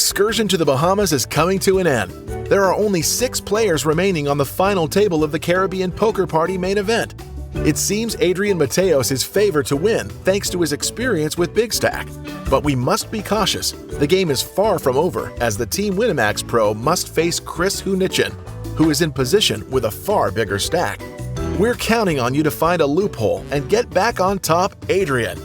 excursion to the Bahamas is coming to an end. There are only 6 players remaining on the final table of the Caribbean Poker Party main event. It seems Adrian Mateos is favored to win thanks to his experience with Big Stack. But we must be cautious. The game is far from over as the Team Winamax Pro must face Chris Hunichin, who is in position with a far bigger stack. We're counting on you to find a loophole and get back on top, Adrian.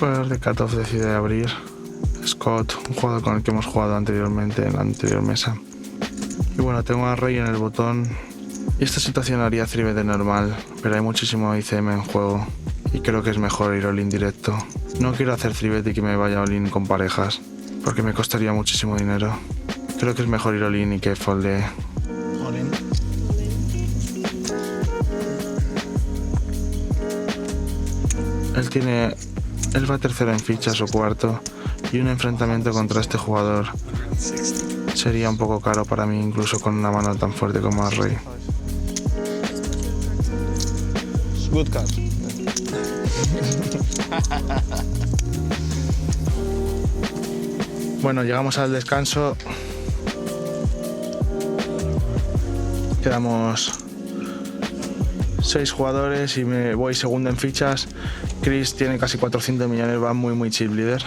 Jugador de Cutoff decide abrir. Scott, un jugador con el que hemos jugado anteriormente en la anterior mesa. Y bueno, tengo a Rey en el botón. Y esta situación haría 3-bet de normal, pero hay muchísimo ICM en juego. Y creo que es mejor ir all-in directo. No quiero hacer 3-bet y que me vaya all-in con parejas, porque me costaría muchísimo dinero. Creo que es mejor ir all-in y que foldee. All-in. Él va tercero en fichas o cuarto, y un enfrentamiento contra este jugador sería un poco caro para mí, incluso con una mano tan fuerte como el Rey. Good card. Bueno, llegamos al descanso. Quedamos 6 jugadores y me voy segundo en fichas. Chris tiene casi 400 millones, va muy chip líder.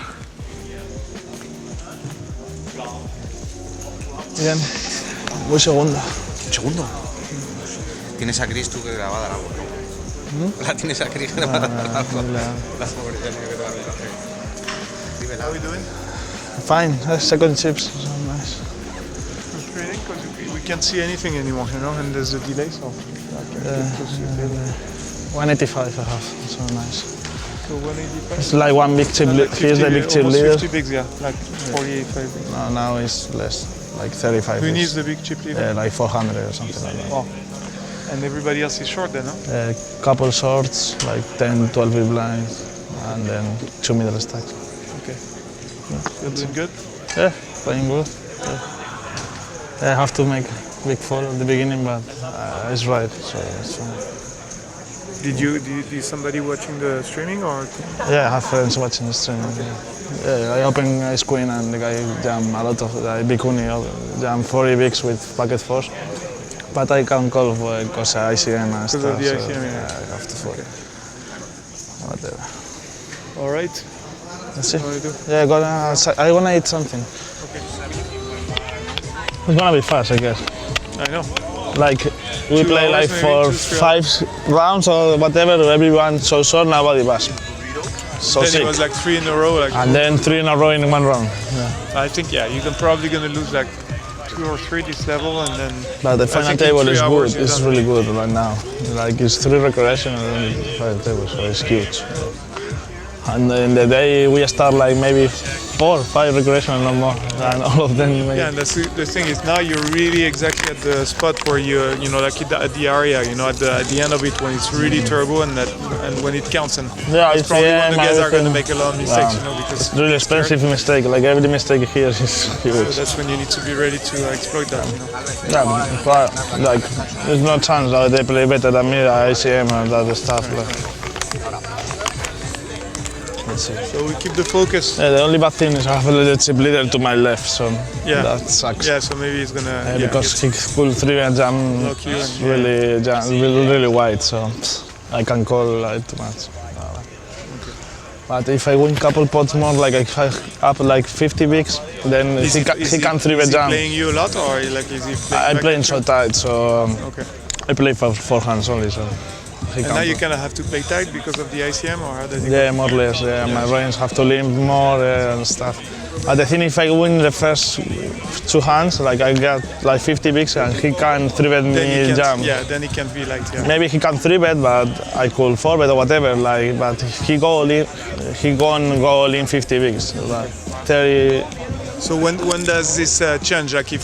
Bien, voy segundo. ¿Segundo? ¿Tienes a Chris tú que le va a dar algo? ¿No? ¿La tienes a Chris que le va a dar algo? La favorita tiene que darle café. Dímela. How are you doing? Fine, second chips, so nice. Frustrating because we can't see anything anymore, you know, and there's a delay, so I can see 185 I have, so nice. So 185? It's like one big chip, he's the big chip leader. 50 bigs, yeah, like 48, 5 bigs. No, now it's less, like 35 Who bigs. needs the big chip leader? Like 400 or something like that. Wow. And everybody else is short then, no? Couple shorts, like 10, 12 big blinds, and then 2 middle stacks. Okay. You're doing good? Yeah, playing good. Yeah. I have to make big fall at the beginning, but it's right, so it's fine. Did somebody watching the streaming or? Yeah, I have friends watching the stream. Yeah, I open Ice Queen and the guy jam a lot of Big Uni, jam 40 bigs with packet fours. But I can't call because ICM and stuff. Because of the ICM, so, yeah. I have to fold. Whatever. All right. That's it. What do you do? Yeah, I'm gonna eat something. Okay. It's gonna be fast, I guess. I know. Like we 2 play hours like maybe, for 2-3 5 rounds or whatever. Everyone so short, nobody was. So Then sick. it was like 3 in a row. Like, And then 3 in a row in one round. I think, yeah, you're probably gonna lose like 2 or 3 this level, and then. But the I final think in table 3 is hours good. you're It's done. really good right now. Like it's 3 recreation and then 5 tables, so it's huge. And in the day we start like maybe 4 or 5 recreation and no more. And all of them. Yeah, and that's the thing is now you're really exactly at the spot where you know, like at the area, you know, at the end of it when it's really turbo and when it counts, and Yeah, it's probably when the guys are going to everything. make a lot of mistakes, you know, because It's really expensive mistake. Like every mistake here is so huge. that's when you need to be ready to exploit that, you know. Yeah, but like there's no chance that they play better than me, ICM and that stuff. Like. Let's see. So we keep the focus. Yeah, the only bad thing is I have a little chip leader to my left, so Yeah. that sucks. Yeah, so maybe he's gonna Because he pulled 3 and jam Block you and- really wide, so I can call like too much. But if I win couple pots more, like if I up like 50 bigs, then he can 3-bet Is he jam. playing you a lot, or like is he playing? I'm back playing and so forth? tight, so Okay. I play for 4 hands only. So he And now you can. kind of have to play tight because of the ICM, or how does it Yeah, more or less. Yeah, my range have to limp more and stuff. But I think if I win the first 2 hands, like I get like 50 bigs and he can 3-bet go? Then me he jam. can't, yeah, then he can be like, yeah. Maybe he can 3-bet, but I could 4-bet or whatever. Like, but if he go all in, he gonna go all in 50 bigs. Like 30. So when does this change? Like if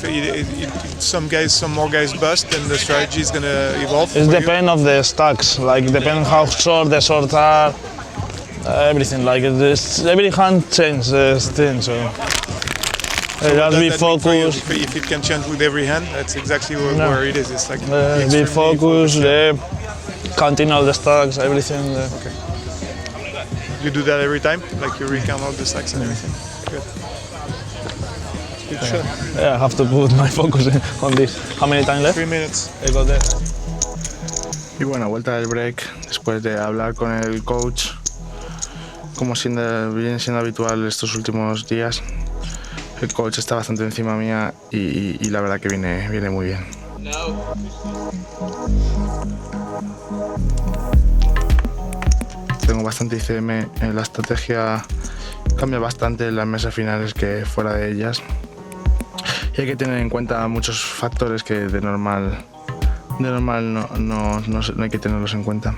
some more guys bust, then the strategy is gonna evolve. It for you? depends of the stacks. Like depends how short the shorts are. Everything. Like this, every hand changes the thing. So So what just does be that mean for you? focused. If it can change with every hand, that's exactly No. where it is. It's like Be extremely focused. Counting all the stacks, everything. You do that every time, like you recount all the stacks and everything. Good. Good shot. Yeah, I have to put my focus on this. How many times left? 3 minutes. I got there. Y bueno, vuelta del break, después de hablar con el coach, como viene siendo habitual estos últimos días, el coach está bastante encima mía y la verdad que viene muy bien. Tengo bastante ICM, la estrategia cambia bastante en las mesas finales que fuera de ellas. Y hay que tener en cuenta muchos factores que de normal no hay que tenerlos en cuenta.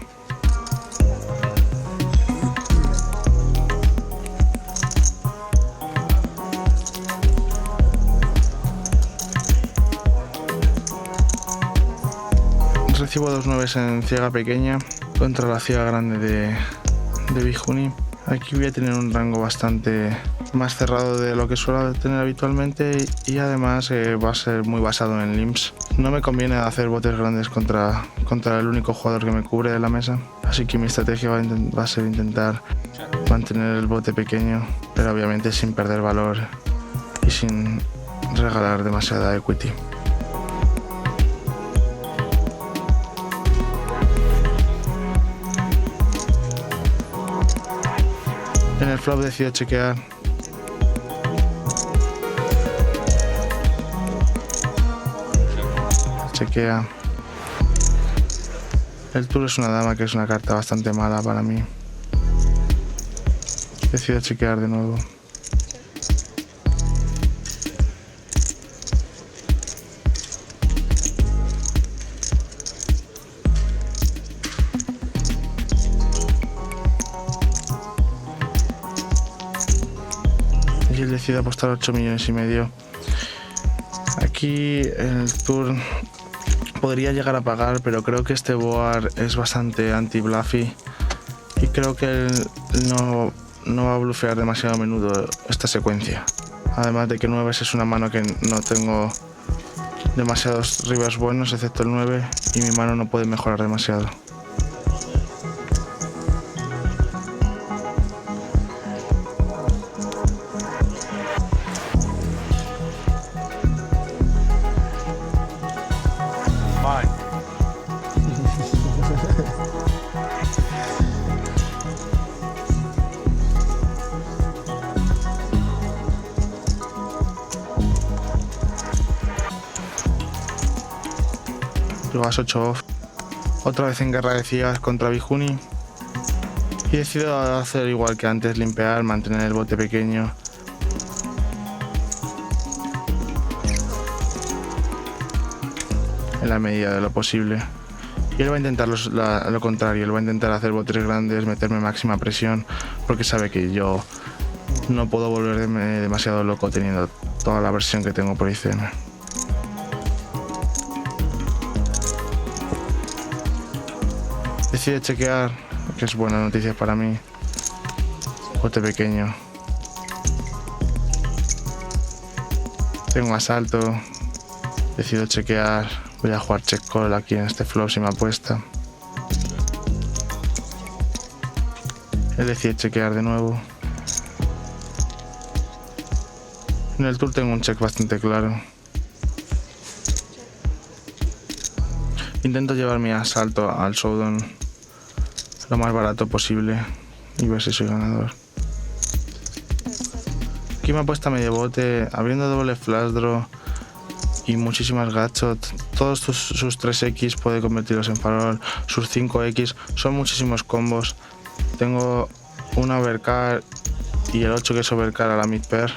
Recibo 2 9s en ciega pequeña contra la ciega grande de Bihuni. Aquí voy a tener un rango bastante más cerrado de lo que suelo tener habitualmente y además va a ser muy basado en limps. No me conviene hacer botes grandes contra el único jugador que me cubre de la mesa, así que mi estrategia va a ser intentar mantener el bote pequeño, pero obviamente sin perder valor y sin regalar demasiada equity. En el flop decido chequear. Chequea. El tour es una dama, que es una carta bastante mala para mí. Decido chequear de nuevo. Y él decide apostar 8,5 millones. Aquí el tour podría llegar a pagar, pero creo que este board es bastante anti-bluffy y creo que él no va a bluffear demasiado a menudo esta secuencia. Además de que 9 es una mano que no tengo demasiados rivers buenos, excepto el 9, y mi mano no puede mejorar demasiado. Luego as 8 off, otra vez en guerra de ciegas contra Bihuni y decido hacer igual que antes, limpear, mantener el bote pequeño. En la medida de lo posible. Y él va a intentar lo contrario, él va a intentar hacer botes grandes, meterme máxima presión, porque sabe que yo no puedo volverme demasiado loco teniendo toda la presión que tengo por ICM. Decide chequear, que es buena noticia para mí. Bote pequeño. Tengo asalto. Decido chequear. Voy a jugar check call aquí en este flop si me apuesta. Él decide chequear de nuevo. En el tour tengo un check bastante claro. Intento llevar mi asalto al showdown lo más barato posible y ver si soy ganador. Aquí me apuesta medio bote, abriendo doble flash draw y muchísimas gatshots. Todos sus 3X puede convertirlos en farol, sus 5X, son muchísimos combos. Tengo una overcar y el 8 que es overcar a la mid pair,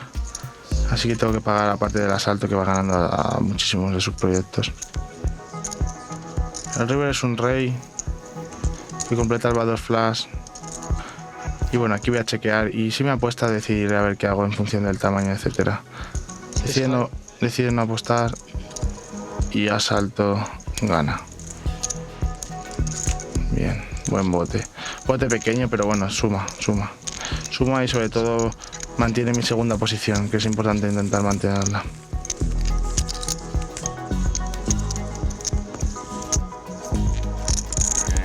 así que tengo que pagar aparte del asalto que va ganando a muchísimos de sus proyectos. El river es un rey que completa el Backdoor Flash. Y bueno, aquí voy a chequear y si me apuesta decidiré a ver qué hago en función del tamaño, etcétera. Decide no apostar y asalto gana. Bien, buen bote. Bote pequeño, pero bueno, suma y sobre todo mantiene mi segunda posición, que es importante intentar mantenerla.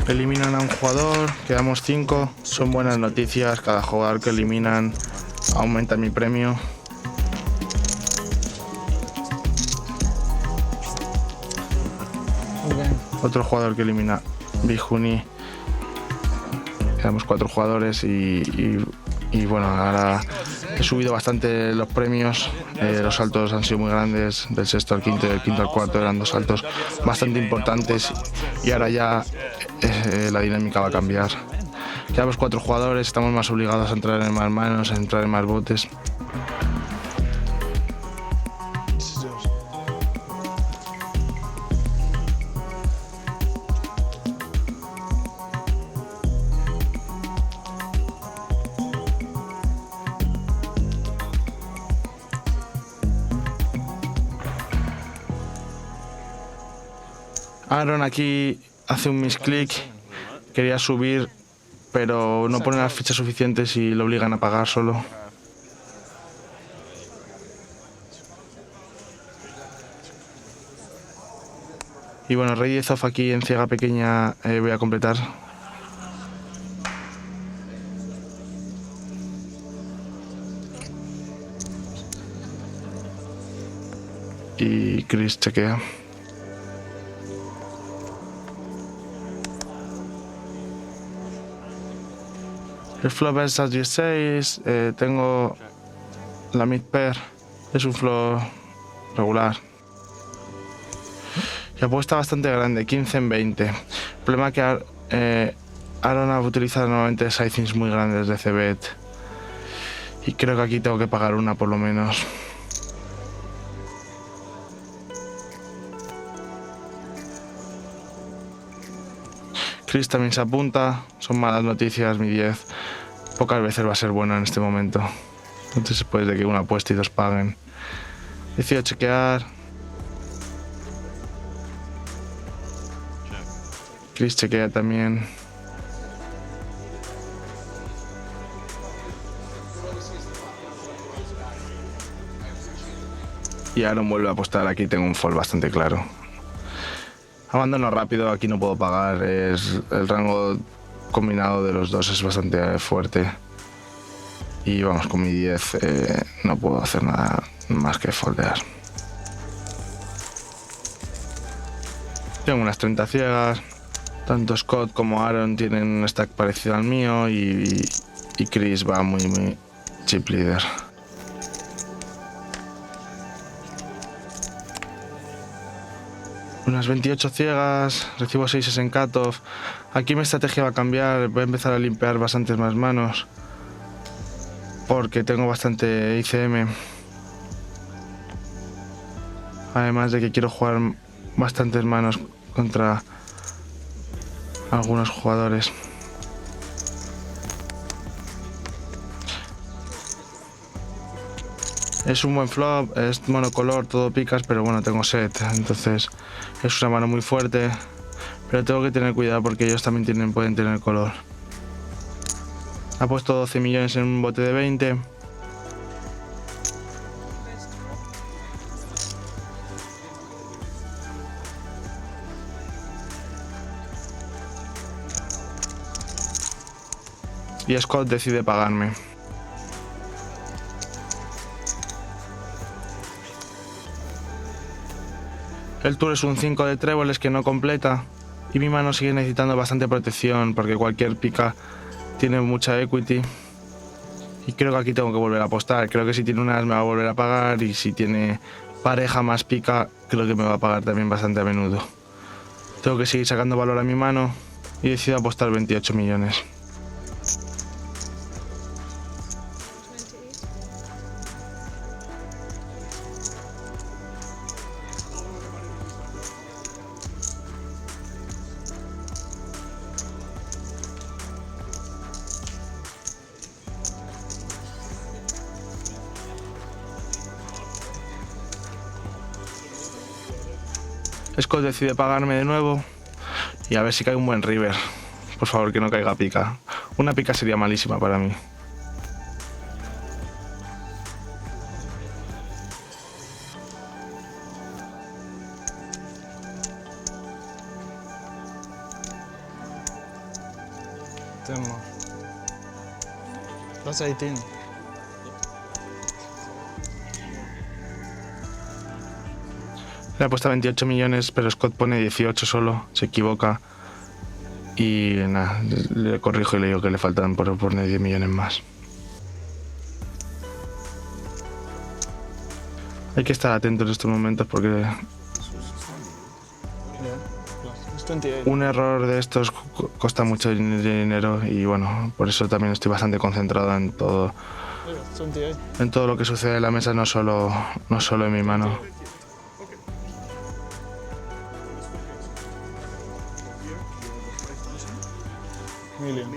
Eliminan a un jugador, quedamos 5. Son buenas noticias, cada jugador que eliminan aumenta mi premio. Otro jugador que elimina Bijuni. Quedamos 4 jugadores y bueno, ahora he subido bastante los premios. Los saltos han sido muy grandes, del sexto al quinto y del quinto al cuarto eran 2 saltos bastante importantes y ahora ya la dinámica va a cambiar. Quedamos 4 jugadores, estamos más obligados a entrar en más manos, a entrar en más botes. Aaron aquí hace un misclick, quería subir, pero no pone las fichas suficientes y lo obligan a pagar solo. Y bueno, rey 10 off aquí en ciega pequeña voy a completar. Y Chris chequea. El flop es as 16, tengo la mid pair, es un flop regular. Y apuesta bastante grande, 15 en 20. El problema es que Aaron ha utilizado normalmente sizings muy grandes de C-bet. Y creo que aquí tengo que pagar una por lo menos. Chris también se apunta, son malas noticias, mi 10. Pocas veces va a ser bueno en este momento. Entonces puede de que una apuesta y 2 paguen. Decido chequear. Chris chequea también. Y Aaron vuelve a apostar, aquí tengo un fold bastante claro. Abandono rápido, aquí no puedo pagar, el rango combinado de los dos es bastante fuerte. Y vamos, con mi 10 no puedo hacer nada más que foldear. Tengo unas 30 ciegas, tanto Scott como Aaron tienen un stack parecido al mío y Chris va muy chip leader. Unas 28 ciegas, recibo 6 en cutoff. Aquí mi estrategia va a cambiar, voy a empezar a limpiar bastantes más manos. Porque tengo bastante ICM. Además de que quiero jugar bastantes manos contra algunos jugadores. Es un buen flop, es monocolor, todo picas, pero bueno, tengo set, entonces es una mano muy fuerte, pero tengo que tener cuidado porque ellos también pueden tener color. Ha puesto 12 millones en un bote de 20. Y Scott decide pagarme. El tour es un 5 de tréboles que no completa y mi mano sigue necesitando bastante protección porque cualquier pica tiene mucha equity y creo que aquí tengo que volver a apostar. Creo que si tiene unas me va a volver a pagar y si tiene pareja más pica, creo que me va a pagar también bastante a menudo. Tengo que seguir sacando valor a mi mano y decido apostar 28 millones. Scott decide pagarme de nuevo y a ver si cae un buen river. Por favor, que no caiga pica. Una pica sería malísima para mí. Tengo. That's 18. Le apuesta 28 millones, pero Scott pone 18 solo, se equivoca. Y nada, le corrijo y le digo que le faltan por poner 10 millones más. Hay que estar atento en estos momentos porque It's 28. un error de estos cuesta mucho dinero y bueno, por eso también estoy bastante concentrado en todo, It's 28. en todo lo que sucede en la mesa, no solo en mi mano. Million.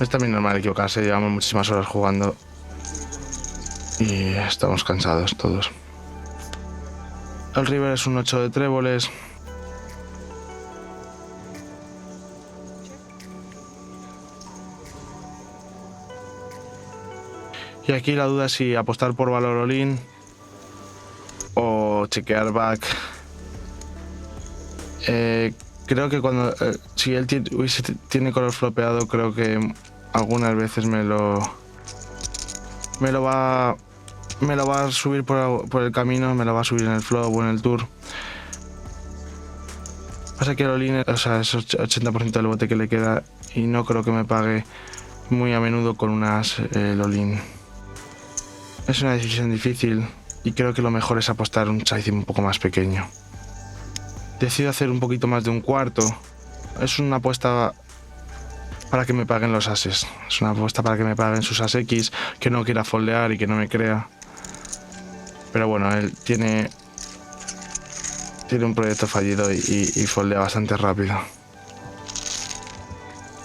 Es también normal equivocarse, llevamos muchísimas horas jugando y estamos cansados todos. El river es un 8 de tréboles. Y aquí la duda es si apostar por valor all-in o chequear back. Creo que cuando si él tiene color flopeado, creo que algunas veces me lo va a subir por el camino, me lo va a subir en el flop o en el tour. Pasa que el all-in, o sea, es 80% del bote que le queda y no creo que me pague muy a menudo con unas all-in. Es una decisión difícil y creo que lo mejor es apostar un sizing un poco más pequeño. Decido hacer un poquito más de un cuarto. Es una apuesta para que me paguen los ases. Es una apuesta para que me paguen sus as X, que no quiera foldear y que no me crea. Pero bueno, él tiene un proyecto fallido y foldea bastante rápido.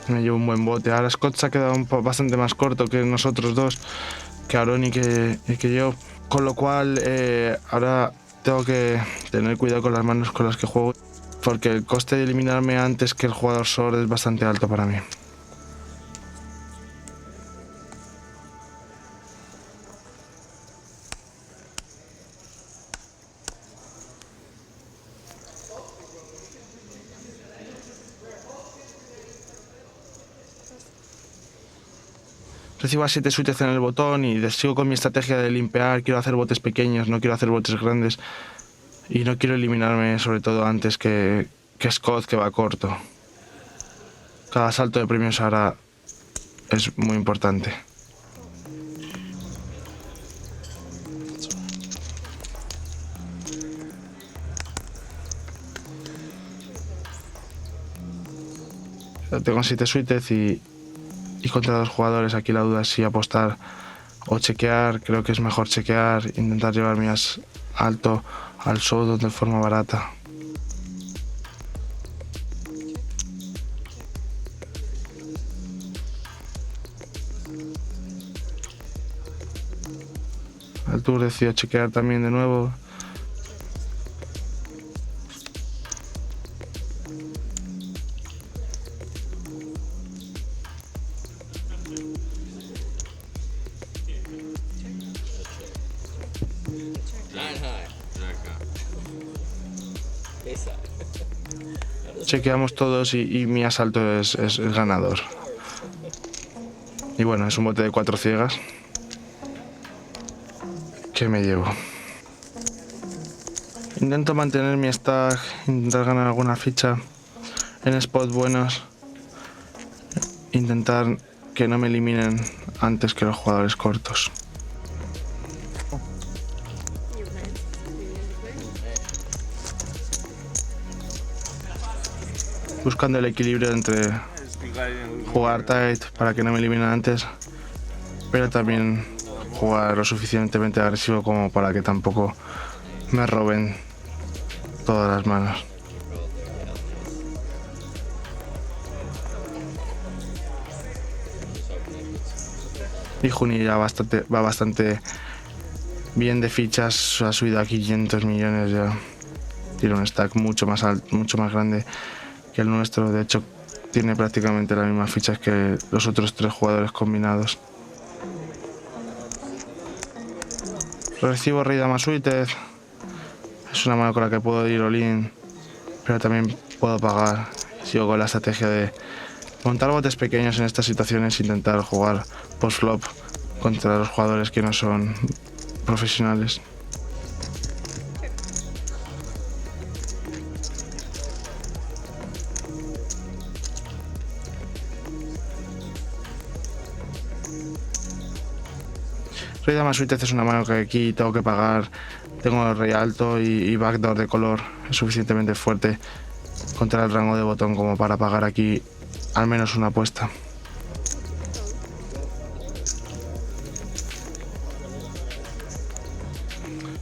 Me llevo un buen bote. Ahora Scott se ha quedado bastante más corto que nosotros dos, que Aaron y que yo. Con lo cual ahora tengo que tener cuidado con las manos con las que juego, porque el coste de eliminarme antes que el jugador short es bastante alto para mí. Recibo a 7 suites en el botón y sigo con mi estrategia de limpiar. Quiero hacer botes pequeños, no quiero hacer botes grandes. Y no quiero eliminarme, sobre todo antes que Scott, que va corto. Cada salto de premios ahora es muy importante. Tengo 7 suites y contra 2 jugadores. Aquí la duda es si apostar o chequear. Creo que es mejor chequear, intentar llevar mi as alto al showdown de forma barata. Al tour decido chequear también de nuevo. Chequeamos todos y mi asalto es ganador. Y bueno, es un bote de 4 ciegas que me llevo. Intento mantener mi stack, intentar ganar alguna ficha. en spots buenos, intentar que no me eliminen antes que los jugadores cortos. Buscando el equilibrio entre jugar tight para que no me eliminen antes, pero también jugar lo suficientemente agresivo como para que tampoco me roben todas las manos. Y Juni ya va bastante bien de fichas, ha subido a 500 millones ya. Tiene un stack mucho más alto, mucho más grande que el nuestro. De hecho, tiene prácticamente las mismas fichas que los otros 3 jugadores combinados. Recibo rey dama suited. Es una mano con la que puedo ir all-in, pero también puedo pagar. Sigo con la estrategia de montar botes pequeños en estas situaciones e intentar jugar post-flop contra los jugadores que no son profesionales. Rey dama suited es una mano que aquí tengo que pagar. Tengo el rey alto y backdoor de color es suficientemente fuerte contra el rango de botón como para pagar aquí al menos una apuesta.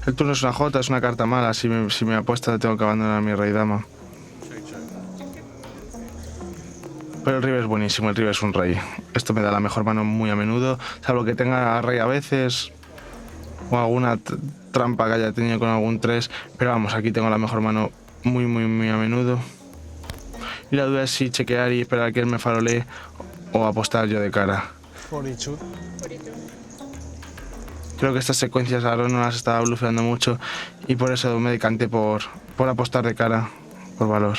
El turno es una J, es una carta mala. Si me apuesta tengo que abandonar mi rey dama. Pero el river es buenísimo, el river es un rey. Esto me da la mejor mano muy a menudo, salvo que tenga rey a veces o alguna trampa que haya tenido con algún 3, pero vamos, aquí tengo la mejor mano muy a menudo. Y la duda es si chequear y esperar a que él me farolee o apostar yo de cara. 42. Creo que estas secuencias Aaron no las estaba blufeando mucho y por eso me decanté por apostar de cara, por valor.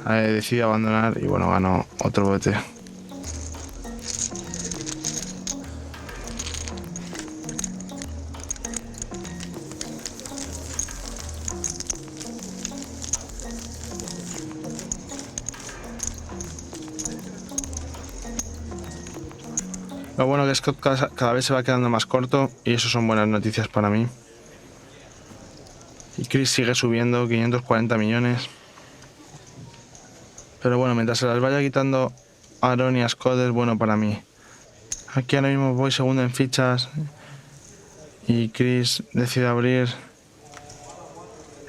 Decidí abandonar y bueno, ganó otro bote. Lo bueno que Scott cada vez se va quedando más corto y eso son buenas noticias para mí. Y Chris sigue subiendo, 540 millones. Pero bueno, mientras se las vaya quitando Aaron y a Scott es bueno para mí. Aquí ahora mismo voy segundo en fichas y Chris decide abrir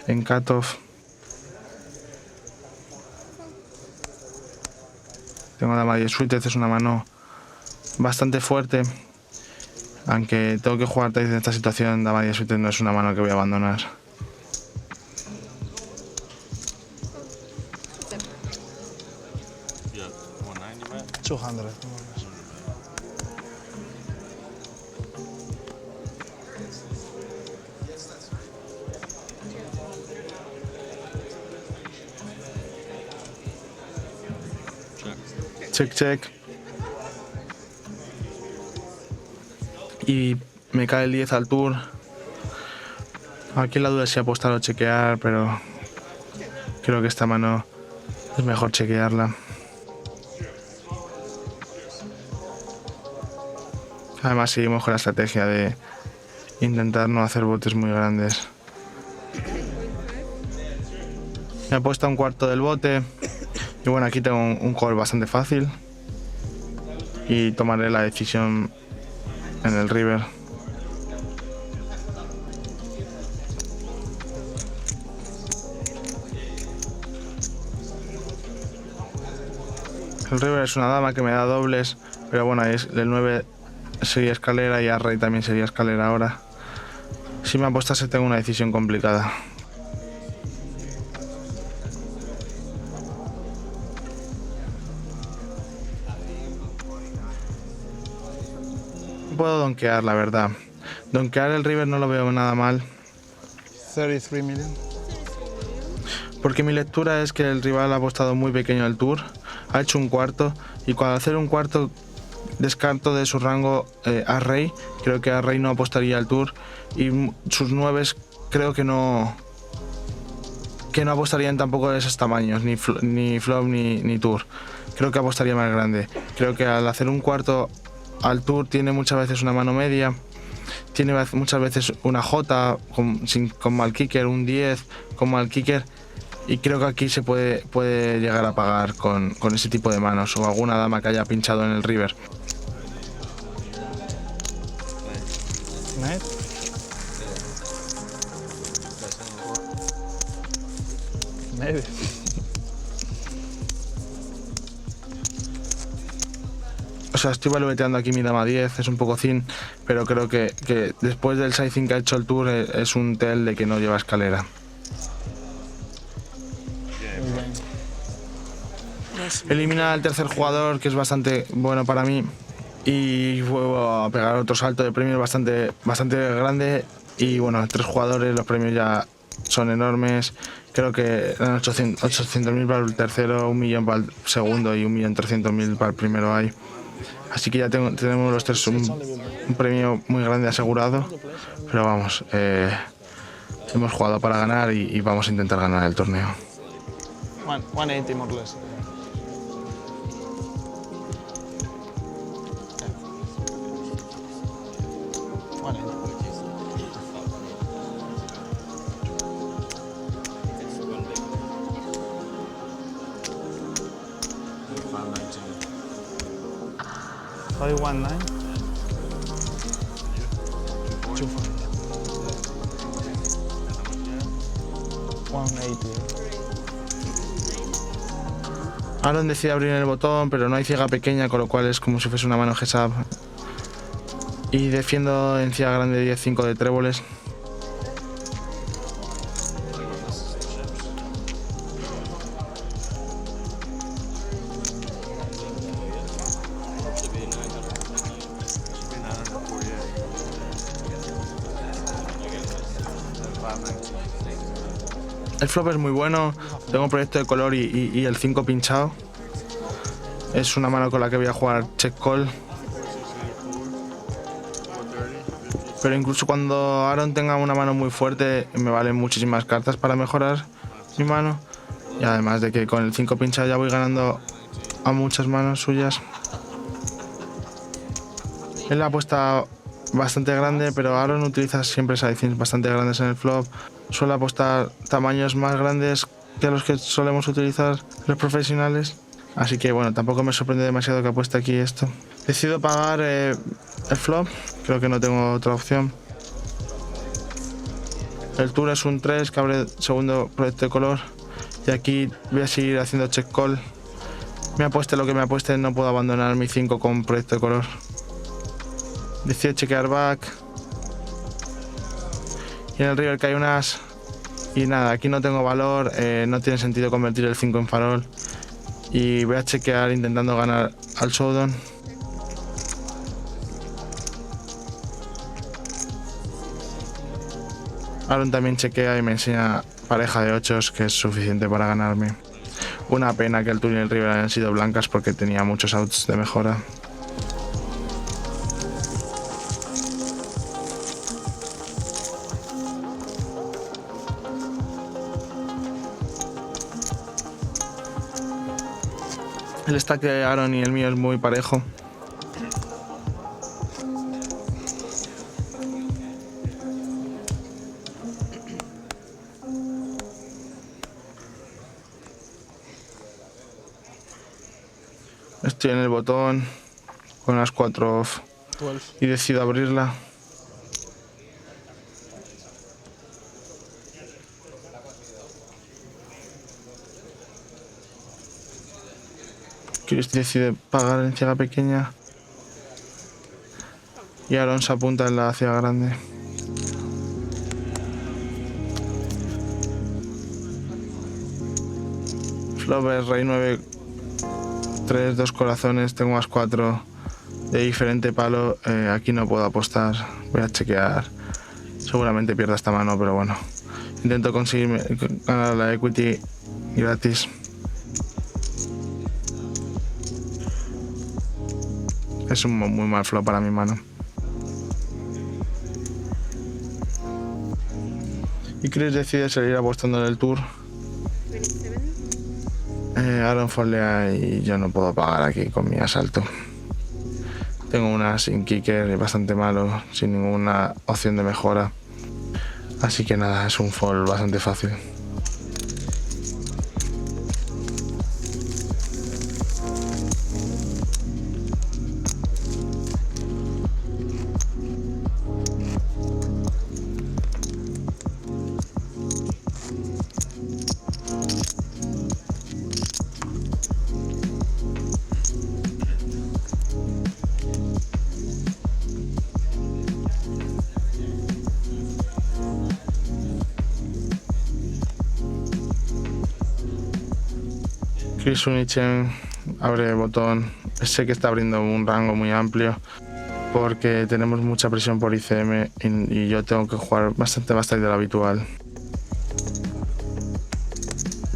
en cutoff. Tengo dama 10 suited, es una mano bastante fuerte, aunque tengo que jugar tight en esta situación. Dama 10 suited no es una mano que voy a abandonar. Yeah, 200. Check. Y me cae el 10 al tour. Aquí la duda es si apostar o chequear, pero creo que esta mano es mejor chequearla. Además seguimos con la estrategia de intentar no hacer botes muy grandes. Me apuesta un cuarto del bote. Y bueno, aquí tengo un call bastante fácil. Y tomaré la decisión en el river. El river es una dama que me da dobles, pero bueno, el 9 sería escalera y a rey también sería escalera ahora. Si me apostase tengo una decisión complicada. Puedo donkear, la verdad. Donkear el river no lo veo nada mal. 33 million. Porque mi lectura es que el rival ha apostado muy pequeño al tour, ha hecho un cuarto y cuando hacer un cuarto descarto de su rango a rey. Creo que a rey no apostaría al tour y sus 9 creo que no que no apostaría en tampoco esos tamaños, ni flop ni tour. Creo que apostaría más grande. Creo que al hacer un cuarto al tour tiene muchas veces una mano media, tiene muchas veces una J con mal kicker, un 10 con mal kicker, y creo que aquí se puede llegar a pagar con ese tipo de manos o alguna dama que haya pinchado en el river. Mate? Maybe. O sea, estoy valueteando aquí mi dama 10, es un poco thin, pero creo que después del sizing que ha hecho el tour es un tell de que no lleva escalera. Elimina al tercer jugador, que es bastante bueno para mí, y vuelvo a pegar otro salto de premios bastante grande. Y bueno, 3 jugadores, los premios ya son enormes. Creo que eran 800.000 para el tercero, 1 millón para el segundo y 1.300.000 para el primero hay. Así que ya tenemos los 3 un premio muy grande asegurado. Pero vamos, hemos jugado para ganar y vamos a intentar ganar el torneo. 180 more or less. Probably 1.9. 2.5. 180. Aaron decide abrir el botón, pero no hay ciega pequeña, con lo cual es como si fuese una mano heads-up. Y defiendo en ciega grande 10-5 de tréboles. El flop es muy bueno, tengo proyecto de color y el 5 pinchado. Es una mano con la que voy a jugar check call. Pero incluso cuando Aaron tenga una mano muy fuerte, me valen muchísimas cartas para mejorar mi mano. Y además de que con el 5 pinchado ya voy ganando a muchas manos suyas. Él la apuesta bastante grande, pero Aaron utiliza siempre sizings bastante grandes en el flop. Suele apostar tamaños más grandes que los que solemos utilizar los profesionales. Así que bueno, tampoco me sorprende demasiado que apueste aquí esto. Decido pagar el flop, creo que no tengo otra opción. El tour es un 3 que abre segundo proyecto de color. Y aquí voy a seguir haciendo check call. Me apueste lo que me apueste, no puedo abandonar mi 5 con proyecto de color. Decido chequear back. Y en el river cae un as. Y nada, aquí no tengo valor, no tiene sentido convertir el 5 en farol. Y voy a chequear intentando ganar al showdown. Aaron también chequea y me enseña pareja de 8, que es suficiente para ganarme. Una pena que el tour y el river hayan sido blancas porque tenía muchos outs de mejora. El stack de Aaron y el mío es muy parejo. Estoy en el botón con las 4 off 12. y decido abrirla. Chris decide pagar en ciega pequeña y Aaron se apunta en la ciega grande. Flop es rey 9, 3, 2 corazones, tengo más 4 de diferente palo. Aquí no puedo apostar, voy a chequear. Seguramente pierda esta mano, pero bueno. Intento conseguir ganar la equity gratis. Es un muy mal flop para mi mano. Y Chris decide salir apostando en el tour. Aaron foldea y yo no puedo pagar aquí con mi asalto. Tengo una sin kicker bastante malo, sin ninguna opción de mejora. Así que nada, es un fold bastante fácil. Chris Unichen abre el botón. Sé que está abriendo un rango muy amplio porque tenemos mucha presión por ICM y yo tengo que jugar bastante más tarde de lo habitual.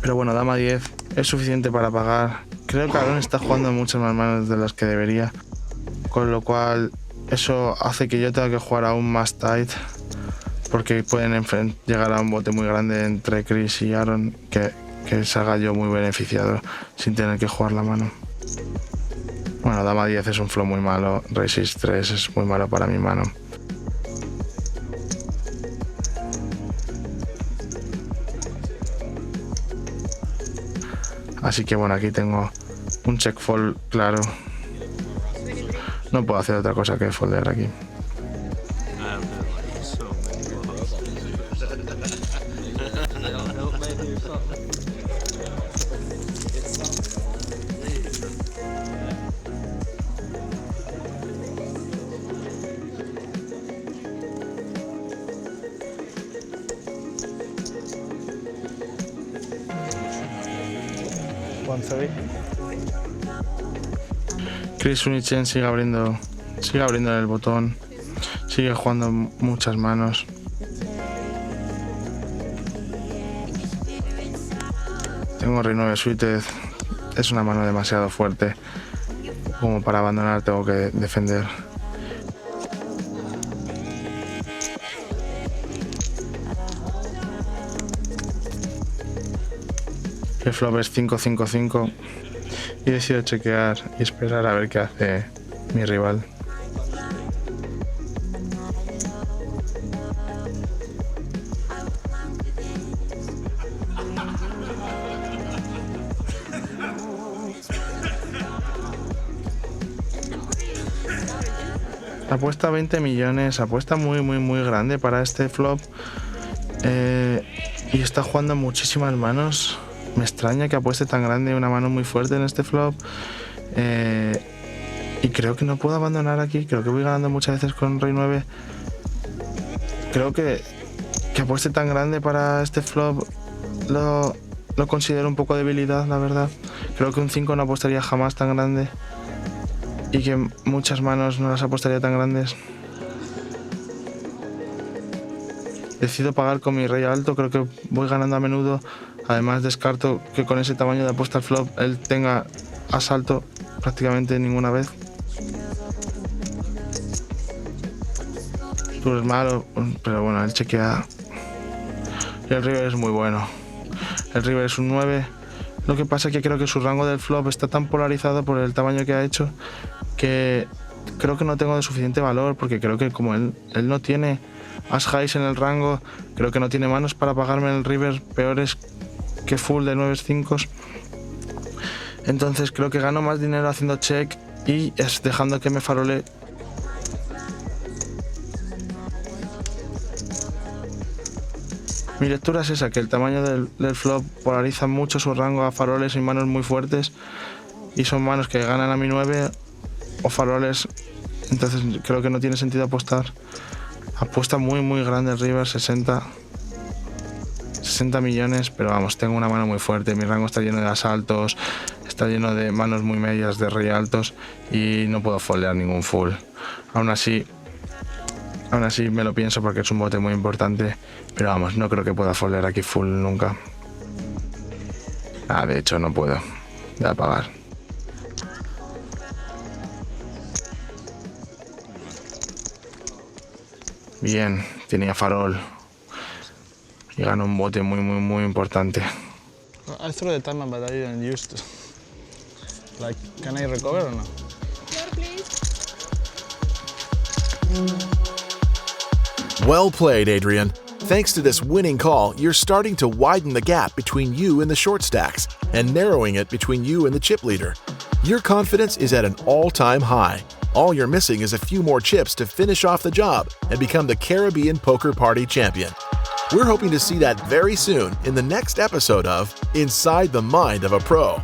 Pero bueno, dama 10 es suficiente para pagar. Creo que Aaron está jugando muchas más manos de las que debería, con lo cual eso hace que yo tenga que jugar aún más tight, porque pueden llegar a un bote muy grande entre Chris y Aaron que salga yo muy beneficiado sin tener que jugar la mano. Bueno, dama 10 es un flop muy malo, rey 6-3 es muy malo para mi mano. Así que bueno, aquí tengo un check fold claro. No puedo hacer otra cosa que foldear aquí. Chris Unichen sigue abriendo el botón, sigue jugando muchas manos. Tengo rey 9 suited, es una mano demasiado fuerte como para abandonar, tengo que defender. El flop es 5-5-5 y decido chequear y esperar a ver qué hace mi rival. Apuesta 20 millones, apuesta muy grande para este flop y está jugando muchísimas manos. Me extraña que apueste tan grande, una mano muy fuerte en este flop y creo que no puedo abandonar aquí, creo que voy ganando muchas veces con rey 9. Creo que apueste tan grande para este flop lo considero un poco debilidad, la verdad. Creo que un 5 no apostaría jamás tan grande y que muchas manos no las apostaría tan grandes. Decido pagar con mi rey alto, creo que voy ganando a menudo. Además descarto que con ese tamaño de apuesta al flop él tenga asalto prácticamente ninguna vez. Tú es malo, pero bueno, él chequea. Y el river es muy bueno. El river es un 9. Lo que pasa es que creo que su rango del flop está tan polarizado por el tamaño que ha hecho que creo que no tengo de suficiente valor, porque creo que como él no tiene as highs en el rango, creo que no tiene manos para pagarme el river peores que full de 9-5. Entonces creo que gano más dinero haciendo check y dejando que me farole. Mi lectura es esa, que el tamaño del flop polariza mucho su rango a faroles y manos muy fuertes, y son manos que ganan a mi 9 o faroles, entonces creo que no tiene sentido apostar. Apuesta muy grande el river, 60 millones, pero vamos, tengo una mano muy fuerte, mi rango está lleno de asaltos, está lleno de manos muy medias de rey altos y no puedo foldear ningún full. Aún así me lo pienso porque es un bote muy importante, pero vamos, no creo que pueda foldear aquí full nunca. De hecho no puedo, voy a pagar. Bien, tenía farol y ganó un bote muy importante. I threw the timer, but I didn't use it. Like, can I recover or no? Well played, Adrian. Thanks to this winning call, you're starting to widen the gap between you and the short stacks and narrowing it between you and the chip leader. Your confidence is at an all-time high. All you're missing is a few more chips to finish off the job and become the Caribbean Poker Party champion. We're hoping to see that very soon in the next episode of Inside the Mind of a Pro.